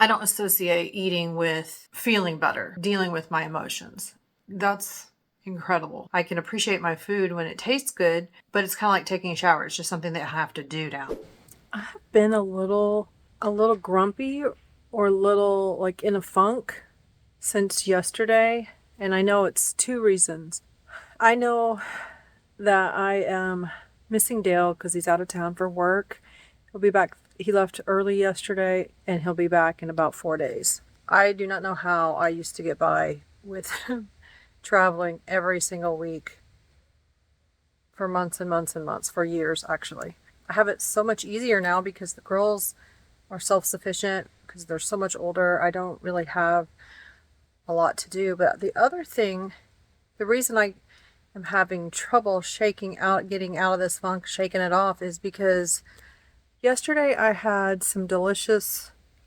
I don't associate eating with feeling better, dealing with my emotions. That's incredible. I can appreciate my food when it tastes good, but it's kind of like taking a shower. It's just something that I have to do now. I've been a little grumpy or a little like in a funk since yesterday, and I know it's two reasons. I know that I am missing Dale because he's out of town for work. He'll be back. He left early yesterday and he'll be back in about 4 days. I do not know how I used to get by with traveling every single week for months and months and months, for years actually. I have it so much easier now because the girls are self-sufficient because they're so much older. I don't really have a lot to do. But the other thing, the reason I am having trouble getting out of this funk, shaking it off, is because yesterday I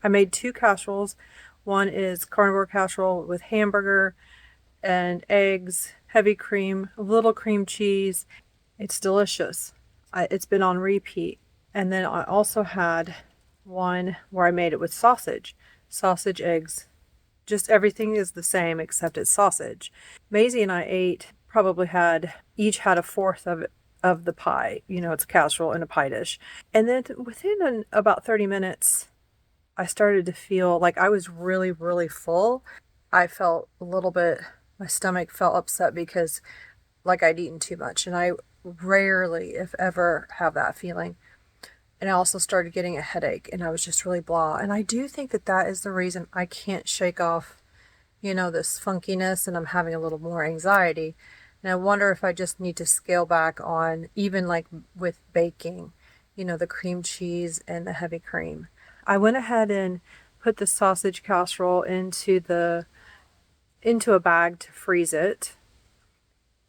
made two casseroles. One is carnivore casserole with hamburger and eggs, heavy cream, a little cream cheese. It's delicious. It's been on repeat. And then I also had one where I made it with sausage, eggs. Just everything is the same except it's sausage. Maisie and I each had a fourth of the pie. It's a casserole in a pie dish. And then within about 30 minutes, I started to feel like I was really, really full. I felt my stomach felt upset because like I'd eaten too much. And I rarely, if ever, have that feeling. And I also started getting a headache and I was just really blah. And I do think that is the reason I can't shake off, this funkiness, and I'm having a little more anxiety. And I wonder if I just need to scale back on, even like with baking, the cream cheese and the heavy cream. I went ahead and put the sausage casserole into a bag to freeze it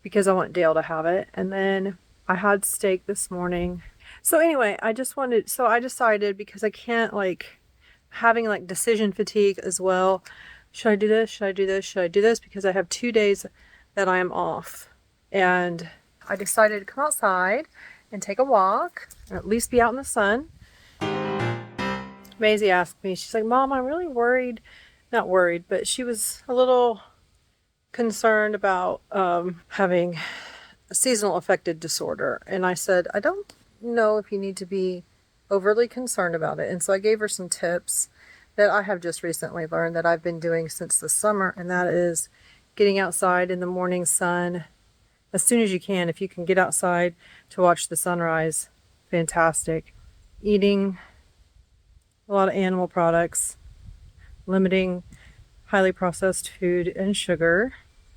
because I want Dale to have it. And then I had steak this morning. So anyway, I decided, because I can't, having decision fatigue as well. Should I do this? Should I do this? Should I do this? Because I have 2 days that I am off. And I decided to come outside and take a walk, or at least be out in the sun. Maisie asked me, she's like, Mom, I'm really worried. Not worried, but she was a little concerned about having a seasonal affective disorder. And I said, I don't know if you need to be overly concerned about it. And so I gave her some tips that I have just recently learned that I've been doing since the summer. And that is getting outside in the morning sun as soon as you can. If you can get outside to watch the sunrise, fantastic. Eating a lot of animal products, limiting highly processed food and sugar,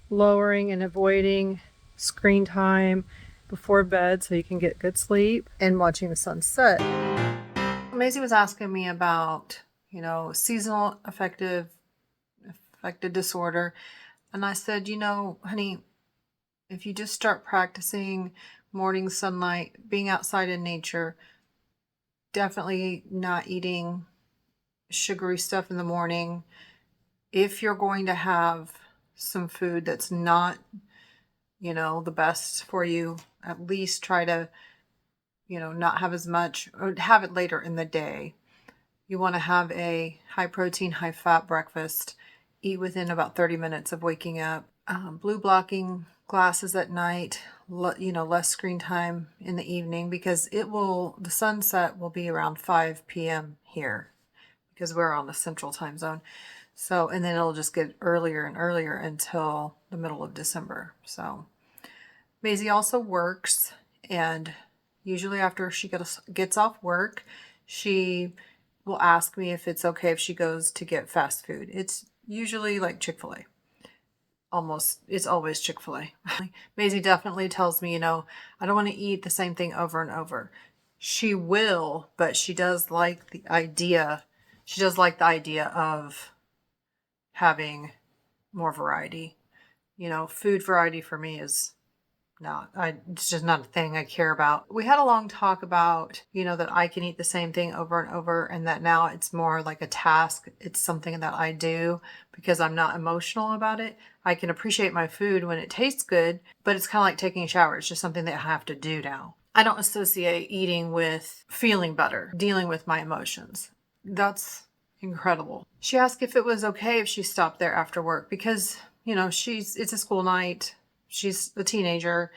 lowering and avoiding screen time before bed so you can get good sleep, and watching the sunset. Maisie was asking me about, seasonal affective disorder. And I said, honey, if you just start practicing morning sunlight, being outside in nature, definitely not eating sugary stuff in the morning. If you're going to have some food that's not, the best for you, at least try to, not have as much, or have it later in the day. You want to have a high protein, high fat breakfast. Eat within about 30 minutes of waking up. Blue blocking glasses at night, less screen time in the evening, because the sunset will be around 5 p.m. here because we're on the central time zone. So, and then it'll just get earlier and earlier until the middle of December. So Maisie also works, and usually after she gets off work, she will ask me if it's okay if she goes to get fast food. It's usually like Chick-fil-A. It's always Chick-fil-A. Maisie definitely tells me, I don't want to eat the same thing over and over. She will, but she does like the idea. She does like the idea of having more variety. Food variety for me is it's just not a thing I care about. We had a long talk about, that I can eat the same thing over and over, and that now it's more like a task. It's something that I do because I'm not emotional about it. I can appreciate my food when it tastes good, but it's kind of like taking a shower. It's just something that I have to do now. I don't associate eating with feeling better, dealing with my emotions. That's incredible. She asked if it was okay if she stopped there after work because, you know, it's a school night. She's a teenager.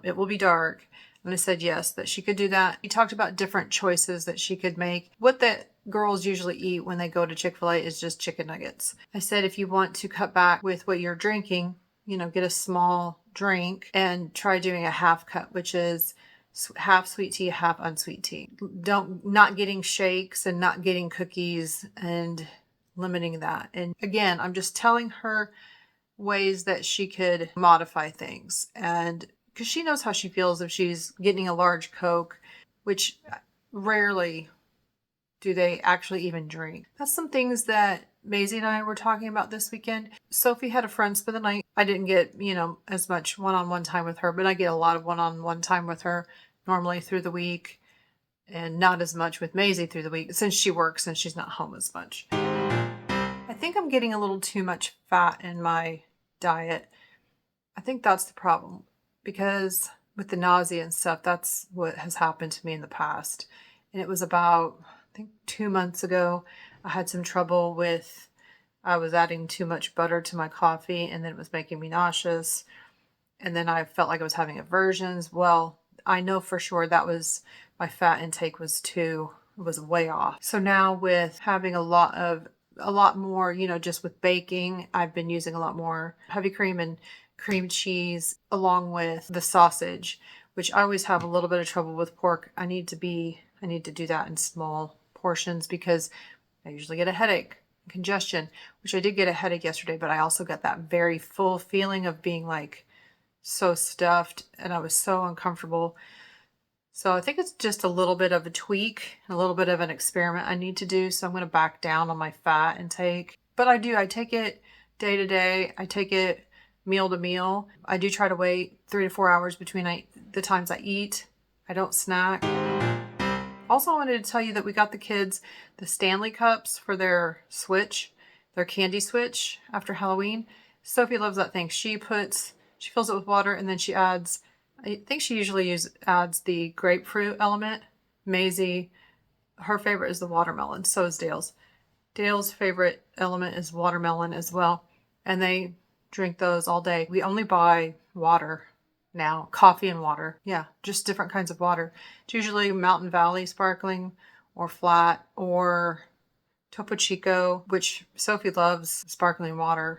It will be dark. And I said yes, that she could do that. We talked about different choices that she could make. What the girls usually eat when they go to Chick-fil-A is just chicken nuggets. I said if you want to cut back with what you're drinking, you know, get a small drink and try doing a half cut, which is half sweet tea, half unsweet tea. Not getting shakes and not getting cookies and limiting that. And again, I'm just telling her ways that she could modify things. And because she knows how she feels if she's getting a large Coke, which rarely do they actually even drink. That's some things that Maisie and I were talking about this weekend. Sophie had a friend spend the night. I didn't get, you know, as much one-on-one time with her, but I get a lot of one-on-one time with her normally through the week, and not as much with Maisie through the week since she works and she's not home as much. I think I'm getting a little too much fat in my diet. I think that's the problem because with the nausea and stuff, that's what has happened to me in the past. And it was about, I think 2 months ago, I had some trouble with, I was adding too much butter to my coffee and then it was making me nauseous. And then I felt like I was having aversions. Well, I know for sure that was, my fat intake was way off. So now with having a lot more, you know, just with baking, I've been using a lot more heavy cream and cream cheese along with the sausage, which I always have a little bit of trouble with pork. I need to do that in small portions because I usually get a headache, congestion, which I did get a headache yesterday, but I also got that very full feeling of being like so stuffed and I was so uncomfortable. So I think it's just a little bit of a tweak, a little bit of an experiment I need to do. So I'm going to back down on my fat intake. But I take it day to day. I take it meal to meal. I do try to wait 3 to 4 hours between the times I eat. I don't snack. Also, I wanted to tell you that we got the kids the Stanley cups for their candy switch after Halloween. Sophie loves that thing. She fills it with water and then she adds, I think she usually adds the grapefruit element. Maisie, her favorite is the watermelon. So is Dale's. Dale's favorite element is watermelon as well. And they drink those all day. We only buy water now, coffee and water. Yeah, just different kinds of water. It's usually Mountain Valley sparkling or flat or Topo Chico, which Sophie loves sparkling water.